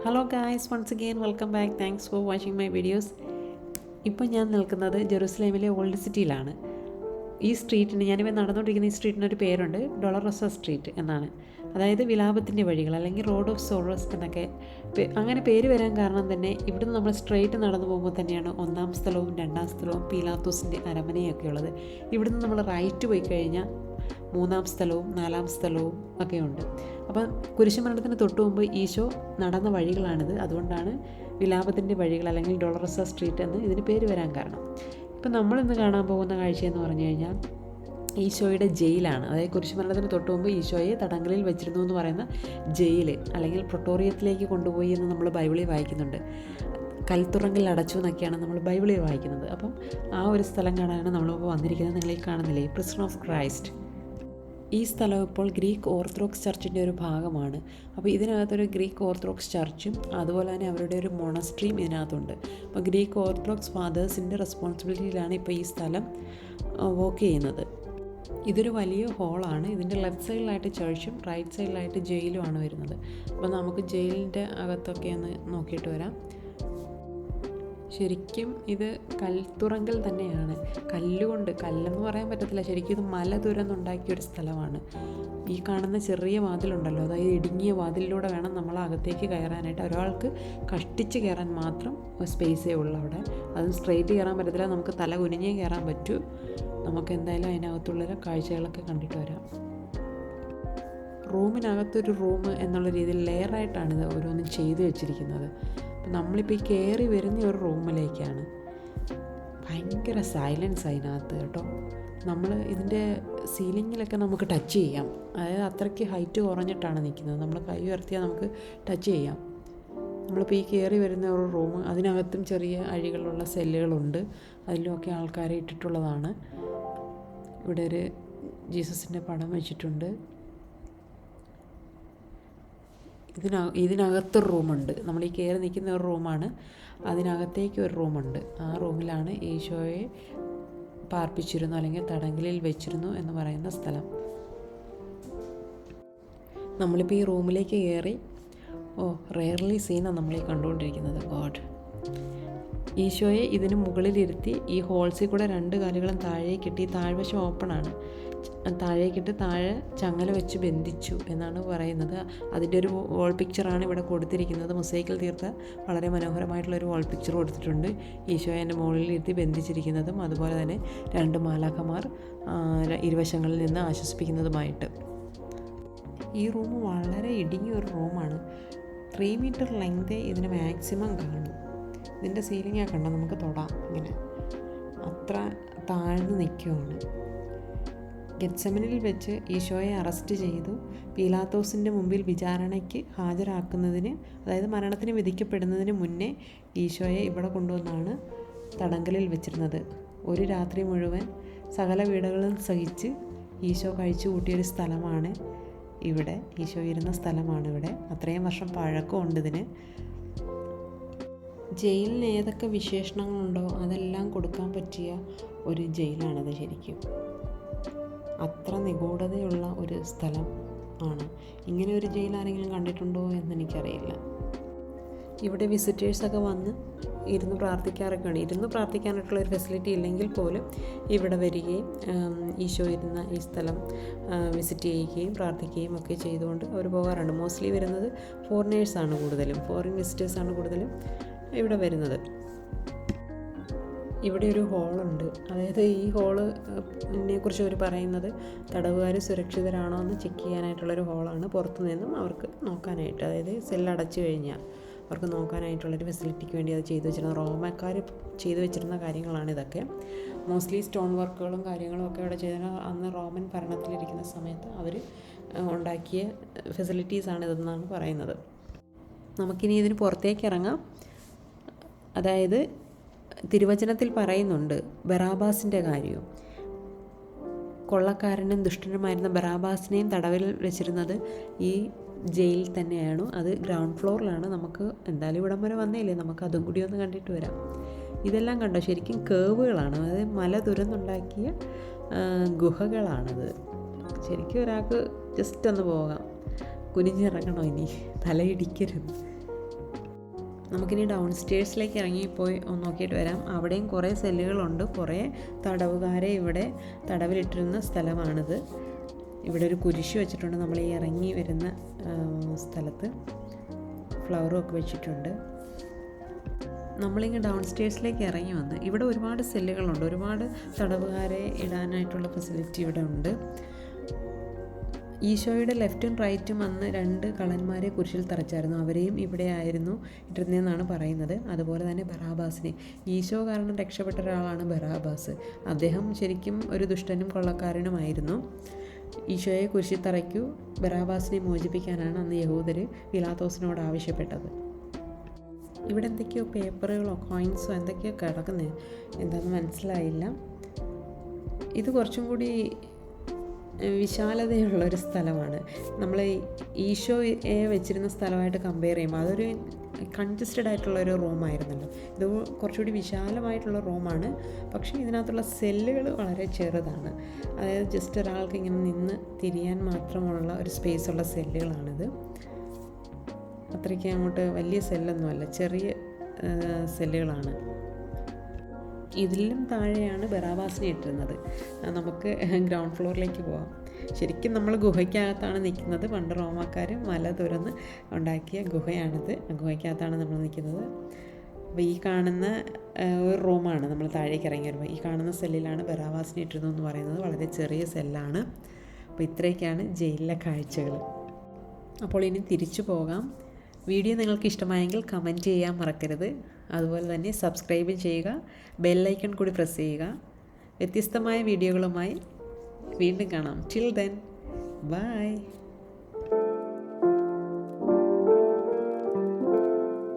Hello guys, once again welcome back. Thanks for watching my videos. ഇപ്പോൾ ഞാൻ നിൽക്കുന്നത് ജെറുസലേമിലെ old സിറ്റിയിലാണ്. ഈ സ്ട്രീറ്റിന്, ഞാനിപ്പോൾ നടന്നുകൊണ്ടിരിക്കുന്ന ഈ സ്ട്രീറ്റിനൊരു പേരുണ്ട്, ഡൊളറോസ സ്ട്രീറ്റ് എന്നാണ്. അതായത് വിലാപത്തിൻ്റെ വഴികൾ, അല്ലെങ്കിൽ റോഡ് ഓഫ് സോറോസ് എന്നൊക്കെ അങ്ങനെ പേര് വരാൻ കാരണം തന്നെ ഇവിടുന്ന് നമ്മൾ സ്ട്രെയിറ്റ് നടന്നു പോകുമ്പോൾ തന്നെയാണ് ഒന്നാം സ്ഥലവും രണ്ടാം സ്ഥലവും പീലാത്തോസിൻ്റെ അരമനയൊക്കെ ഉള്ളത്. ഇവിടുന്ന് നമ്മൾ റൈറ്റ് പോയി കഴിഞ്ഞാൽ മൂന്നാം സ്ഥലവും നാലാം സ്ഥലവും ഒക്കെ ഉണ്ട്. അപ്പം കുരിശുമരണത്തിന് തൊട്ട് മുമ്പ് ഈശോ നടന്ന വഴികളാണിത്. അതുകൊണ്ടാണ് വിലാപത്തിൻ്റെ വഴികൾ അല്ലെങ്കിൽ ഡൊളറോസ സ്ട്രീറ്റ് എന്ന് ഇതിന് പേര് വരാൻ കാരണം. ഇപ്പം നമ്മളിന്ന് കാണാൻ പോകുന്ന കാഴ്ചയെന്ന് പറഞ്ഞു കഴിഞ്ഞാൽ ഈശോയുടെ ജയിലാണ്. അതായത് കുരിശുമരണത്തിന് തൊട്ട് മുമ്പ് ഈശോയെ തടങ്കലിൽ വെച്ചിരുന്നു എന്ന് പറയുന്ന ജയിൽ, അല്ലെങ്കിൽ പ്രൊട്ടോറിയത്തിലേക്ക് കൊണ്ടുപോയി എന്ന് നമ്മൾ ബൈബിളിൽ വായിക്കുന്നുണ്ട്. കൽത്തുറങ്കിൽ അടച്ചു എന്നൊക്കെയാണ് നമ്മൾ ബൈബിളിൽ വായിക്കുന്നത്. അപ്പം ആ ഒരു സ്ഥലം കാണാനാണ് നമ്മളിപ്പോൾ വന്നിരിക്കുന്നത്. നിങ്ങൾ ഈ കാണുന്നില്ലേ, പ്രിസൺ ഓഫ് ക്രൈസ്റ്റ്. ഈ സ്ഥലം ഇപ്പോൾ ഗ്രീക്ക് ഓർത്തഡോക്സ് ചർച്ചിൻ്റെ ഒരു ഭാഗമാണ്. അപ്പോൾ ഇതിനകത്തൊരു ഗ്രീക്ക് ഓർത്തഡോക്സ് ചർച്ചും അതുപോലെ തന്നെ അവരുടെ ഒരു മൊണസ്ട്രിയും ഇതിനകത്തുണ്ട്. അപ്പോൾ ഗ്രീക്ക് ഓർത്തഡോക്സ് ഫാദേഴ്സിൻ്റെ റെസ്പോൺസിബിലിറ്റിയിലാണ് ഇപ്പോൾ ഈ സ്ഥലം വർക്ക് ചെയ്യുന്നത്. ഇതൊരു വലിയ ഹോളാണ്. ഇതിൻ്റെ ലെഫ്റ്റ് സൈഡിലായിട്ട് ചർച്ചും റൈറ്റ് സൈഡിലായിട്ട് ജയിലുമാണ് വരുന്നത്. അപ്പോൾ നമുക്ക് ജയിലിൻ്റെ അകത്തൊക്കെ ഒന്ന് നോക്കിയിട്ട് വരാം. ശരിക്കും ഇത് കൽത്തുറങ്കൽ തന്നെയാണ്. കല്ലെന്ന് പറയാൻ പറ്റത്തില്ല, ശരിക്കും ഇത് മല തുരന്നുണ്ടാക്കിയൊരു സ്ഥലമാണ്. ഈ കാണുന്ന ചെറിയ വാതിലുണ്ടല്ലോ, അതായത് ഇടുങ്ങിയ വാതിലിലൂടെ വേണം നമ്മൾ അകത്തേക്ക് കയറാനായിട്ട്. ഒരാൾക്ക് കഷ്ടിച്ച് കയറാൻ മാത്രം സ്പേസേ ഉള്ളൂ അവിടെ. അതും സ്ട്രെയിറ്റ് കയറാൻ പറ്റത്തില്ല, നമുക്ക് തല കുനിഞ്ഞേ കയറാൻ പറ്റൂ. നമുക്ക് എന്തായാലും അതിനകത്തുള്ള കാഴ്ചകളൊക്കെ കണ്ടിട്ട് വരാം. റൂമിനകത്തൊരു റൂം എന്നുള്ള രീതിയിൽ ലെയറായിട്ടാണിത് ഓരോന്നും ചെയ്തു വെച്ചിരിക്കുന്നത്. അപ്പം നമ്മളിപ്പോൾ ഈ കയറി വരുന്ന ഒരു റൂമിലേക്കാണ്. ഭയങ്കര സൈലൻസ് അതിനകത്ത് കേട്ടോ. നമ്മൾ ഇതിൻ്റെ സീലിങ്ങിലൊക്കെ നമുക്ക് ടച്ച് ചെയ്യാം. അതായത് അത്രയ്ക്ക് ഹൈറ്റ് കുറഞ്ഞിട്ടാണ് നിൽക്കുന്നത്. നമ്മൾ കൈ ഉയർത്തിയാൽ നമുക്ക് ടച്ച് ചെയ്യാം. നമ്മളിപ്പോൾ ഈ കയറി വരുന്ന ഒരു റൂം, അതിനകത്തും ചെറിയ അഴികളുള്ള സെല്ലുകളുണ്ട്. അതിലുമൊക്കെ ആൾക്കാരെ ഇട്ടിട്ടുള്ളതാണ്. ഇവിടെ ഒരു ജീസസിൻ്റെ പടം വെച്ചിട്ടുണ്ട്. ഇതിനകത്തൊരു റൂമുണ്ട്. നമ്മൾ ഈ കയറി നിൽക്കുന്ന ഒരു റൂമാണ്. അതിനകത്തേക്ക് ഒരു റൂമുണ്ട്. ആ റൂമിലാണ് ഈശോയെ പാർപ്പിച്ചിരുന്നു അല്ലെങ്കിൽ തടങ്കലിൽ വെച്ചിരുന്നു എന്ന് പറയുന്ന സ്ഥലം. നമ്മളിപ്പോൾ ഈ റൂമിലേക്ക് കയറി റെയർലി സീനാണ് നമ്മളീ കണ്ടുകൊണ്ടിരിക്കുന്നത്. ഗോഡ്, ഈശോയെ ഇതിന് മുകളിലിരുത്തി ഈ ഹോൾസിൽ കൂടെ രണ്ട് കാലുകളും താഴേക്കിട്ട്, ഈ താഴ്വശം ഓപ്പണാണ്, താഴേക്കിട്ട് താഴെ ചങ്ങല വെച്ച് ബന്ധിച്ചു എന്നാണ് പറയുന്നത്. അതിൻ്റെ ഒരു വാൾ പിക്ചറാണ് ഇവിടെ കൊടുത്തിരിക്കുന്നത്. മൊസൈക്കിൽ തീർത്ത വളരെ മനോഹരമായിട്ടുള്ളൊരു വാൾ പിക്ചർ കൊടുത്തിട്ടുണ്ട്. ഈശോയെ എൻ്റെ മുകളിൽ ഇരുത്തി ബന്ധിച്ചിരിക്കുന്നതും അതുപോലെ തന്നെ രണ്ട് മാലാഖമാർ ഇരുവശങ്ങളിൽ നിന്ന് ആശ്വസിപ്പിക്കുന്നതുമായിട്ട്. ഈ റൂം വളരെ ഇടുങ്ങിയ ഒരു റൂമാണ്. 3 മീറ്റർ ലെങ്തേ ഇതിന് മാക്സിമം കാണും. ഇതിൻ്റെ സീലിംഗ് കണ്ടോ, നമുക്ക് തൊടാം. ഇങ്ങനെ അത്ര താഴ്ന്നു നിൽക്കുകയാണ്. ഗെത്സമനിൽ വെച്ച് ഈശോയെ അറസ്റ്റ് ചെയ്തു പീലാത്തോസിൻ്റെ മുമ്പിൽ വിചാരണയ്ക്ക് ഹാജരാക്കുന്നതിന്, അതായത് മരണത്തിന് വിധിക്കപ്പെടുന്നതിന് മുന്നേ ഈശോയെ ഇവിടെ കൊണ്ടുവന്നാണ് തടങ്കലിൽ വെച്ചിരുന്നത്. ഒരു രാത്രി മുഴുവൻ സകല പീഡകളും സഹിച്ച് ഈശോ കഴിച്ചു കൂട്ടിയൊരു സ്ഥലമാണ് ഇവിടെ. ഈശോ ഇരുന്ന സ്ഥലമാണ് ഇവിടെ. അത്രയും വർഷം പഴക്കമുണ്ട് ഇതിന്. ജയിലിന് ഏതൊക്കെ വിശേഷണങ്ങളുണ്ടോ അതെല്ലാം കൊടുക്കാൻ പറ്റിയ ഒരു ജയിലാണിത്. ശരിക്കും അത്ര നിഗൂഢതയുള്ള ഒരു സ്ഥലം ആണ്. ഇങ്ങനെ ഒരു ജയിൽ ആരെങ്കിലും കണ്ടിട്ടുണ്ടോ എന്നെനിക്കറിയില്ല. ഇവിടെ വിസിറ്റേഴ്സൊക്കെ വന്ന് ഇരുന്ന് പ്രാർത്ഥിക്കാറൊക്കെയാണ്. ഇരുന്ന് പ്രാർത്ഥിക്കാനായിട്ടുള്ള ഒരു ഫെസിലിറ്റി ഇല്ലെങ്കിൽ പോലും ഇവിടെ വരികയും ഈശോ ഇരുന്ന ഈ സ്ഥലം വിസിറ്റ് ചെയ്യുകയും പ്രാർത്ഥിക്കുകയും ഒക്കെ ചെയ്തുകൊണ്ട് അവർ പോകാറുണ്ട്. മോസ്റ്റ്ലി വരുന്നത് ഫോറിനേഴ്സാണ് കൂടുതലും, ഫോറിൻ വിസിറ്റേഴ്സാണ് കൂടുതലും ഇവിടെ വരുന്നത്. ഇവിടെ ഒരു ഹോളുണ്ട്. അതായത് ഈ ഹോളിനെ കുറിച്ച് അവർ പറയുന്നത് തടവുകാർ സുരക്ഷിതരാണോ എന്ന് ചെക്ക് ചെയ്യാനായിട്ടുള്ളൊരു ഹോളാണ്. പുറത്തു നിന്നും അവർക്ക് നോക്കാനായിട്ട്, അതായത് സെല്ലടച്ചു കഴിഞ്ഞാൽ അവർക്ക് നോക്കാനായിട്ടുള്ളൊരു ഫെസിലിറ്റിക്ക് വേണ്ടി അത് ചെയ്തു വെച്ചിരുന്ന, റോമക്കാർ ചെയ്തു വെച്ചിരുന്ന കാര്യങ്ങളാണ് ഇതൊക്കെ. മോസ്റ്റ്ലി സ്റ്റോൺ വർക്കുകളും കാര്യങ്ങളും ഒക്കെ ഇവിടെ ചെയ്ത അന്ന് റോമൻ ഭരണത്തിലിരിക്കുന്ന സമയത്ത് അവർ ഉണ്ടാക്കിയ ഫെസിലിറ്റീസാണ് ഇതെന്നാണ് പറയുന്നത്. നമുക്കിനി ഇതിന് പുറത്തേക്ക് ഇറങ്ങാം. അതായത് തിരുവചനത്തിൽ പറയുന്നുണ്ട് ബറാബാസിൻ്റെ കാര്യവും. കൊള്ളക്കാരനും ദുഷ്ടനുമായിരുന്ന ബറാബാസിനെയും തടവിൽ വെച്ചിരുന്നത് ഈ ജയിൽ തന്നെയാണ്. അത് ഗ്രൗണ്ട് ഫ്ലോറിലാണ്. നമുക്ക് എന്തായാലും ഇവിടം വരെ വന്നേലേ, നമുക്ക് അതും കൂടി ഒന്ന് കണ്ടിട്ട് വരാം. ഇതെല്ലാം കണ്ടോ, ശരിക്കും കേവുകളാണ്. അതായത് മല തുരന്നുണ്ടാക്കിയ ഗുഹകളാണത്. ശരിക്കും ഒരാൾക്ക് ജസ്റ്റ് ഒന്ന് പോകാം. കുനിഞ്ഞിറങ്ങണോ, ഇനി തലയിടിക്കരുത്. നമുക്കിനി ഡൗൺ സ്റ്റേഴ്സിലേക്ക് ഇറങ്ങിപ്പോയി ഒന്ന് നോക്കിയിട്ട് വരാം. അവിടെയും കുറേ സെല്ലുകളുണ്ട്. കുറേ തടവുകാരെ ഇവിടെ തടവിലിട്ടിരുന്ന സ്ഥലമാണിത്. ഇവിടെ ഒരു കുരിശ് വെച്ചിട്ടുണ്ട്. നമ്മൾ ഈ ഇറങ്ങി വരുന്ന സ്ഥലത്ത് ഫ്ലവറും ഒക്കെ വെച്ചിട്ടുണ്ട്. നമ്മളിങ്ങ് ഡൗൺ സ്റ്റേഴ്സിലേക്ക് ഇറങ്ങി വന്ന് ഇവിടെ ഒരുപാട് സെല്ലുകളുണ്ട്. ഒരുപാട് തടവുകാരെ ഇടാനായിട്ടുള്ള ഫെസിലിറ്റി ഇവിടെ ഉണ്ട്. ഈശോയുടെ ലെഫ്റ്റും റൈറ്റും അന്ന് 2 കള്ളന്മാരെ കുരിശിൽ തറച്ചായിരുന്നു. അവരെയും ഇവിടെ ആയിരുന്നു ഇട്ടിരുന്നതെന്നാണ് പറയുന്നത്. അതുപോലെ തന്നെ ബറാബാസിനെ, ഈശോ കാരണം രക്ഷപ്പെട്ട ഒരാളാണ് ബറാബാസ്. അദ്ദേഹം ശരിക്കും ഒരു ദുഷ്ടനും കൊള്ളക്കാരനുമായിരുന്നു. ഈശോയെ കുരിശിൽ തറയ്ക്കൂ, ബറാബാസിനെ മോചിപ്പിക്കാനാണ് അന്ന് യഹൂദർ പിലാത്തോസിനോട് ആവശ്യപ്പെട്ടത്. ഇവിടെ എന്തൊക്കെയോ പേപ്പറുകളോ കോയിൻസോ എന്തൊക്കെയോ കിടക്കുന്നത്, എന്താണെന്ന് മനസ്സിലായില്ല. ഇത് കുറച്ചും കൂടി വിശാലതയുള്ളൊരു സ്ഥലമാണ്. നമ്മൾ ഈശോയെ വെച്ചിരുന്ന സ്ഥലമായിട്ട് കമ്പയർ ചെയ്യുമ്പോൾ അതൊരു കൺജസ്റ്റഡ് ആയിട്ടുള്ളൊരു റൂമായിരുന്നല്ലോ. ഇത് കുറച്ചുകൂടി വിശാലമായിട്ടുള്ള റൂമാണ്. പക്ഷേ ഇതിനകത്തുള്ള സെല്ലുകൾ വളരെ ചെറുതാണ്. അതായത് ജസ്റ്റ് ഒരാൾക്ക് ഇങ്ങനെ നിന്ന് തിരിയാൻ മാത്രമുള്ള ഒരു സ്പേസുള്ള സെല്ലുകളാണിത്. അത്രയ്ക്ക് അങ്ങോട്ട് വലിയ സെല്ലൊന്നുമല്ല, ചെറിയ സെല്ലുകളാണ്. ഇതിലും താഴെയാണ് ബറാബാസിനെ ഇട്ടിരുന്നത്. നമുക്ക് ഗ്രൗണ്ട് ഫ്ലോറിലേക്ക് പോകാം. ശരിക്കും നമ്മൾ ഗുഹയ്ക്കകത്താണ് നിൽക്കുന്നത്. പണ്ട് റോമാക്കാർ മല തുറന്ന് ഉണ്ടാക്കിയ ഗുഹയാണിത്. ഗുഹയ്ക്കകത്താണ് നമ്മൾ നിൽക്കുന്നത്. അപ്പോൾ ഈ കാണുന്ന ഒരു റൂമാണ് നമ്മൾ താഴേക്ക് ഇറങ്ങി വരുമ്പോൾ. ഈ കാണുന്ന സെല്ലിലാണ് ബറാബാസിനെ ഇട്ടിരുന്നതെന്ന് പറയുന്നത്. വളരെ ചെറിയ സെല്ലാണ്. അപ്പോൾ ഇത്രയൊക്കെയാണ് ജയിലിലെ കാഴ്ചകൾ. അപ്പോൾ ഇനി തിരിച്ചു പോകാം. വീഡിയോ നിങ്ങൾക്ക് ഇഷ്ടമായെങ്കിൽ കമൻറ്റ് ചെയ്യാൻ മറക്കരുത്. അതുപോലെ തന്നെ സബ്സ്ക്രൈബ് ചെയ്യുക, ബെല്ലൈക്കൺ കൂടി പ്രസ് ചെയ്യുക. വ്യത്യസ്തമായ വീഡിയോകളുമായി വീണ്ടും കാണാം. Till then, by.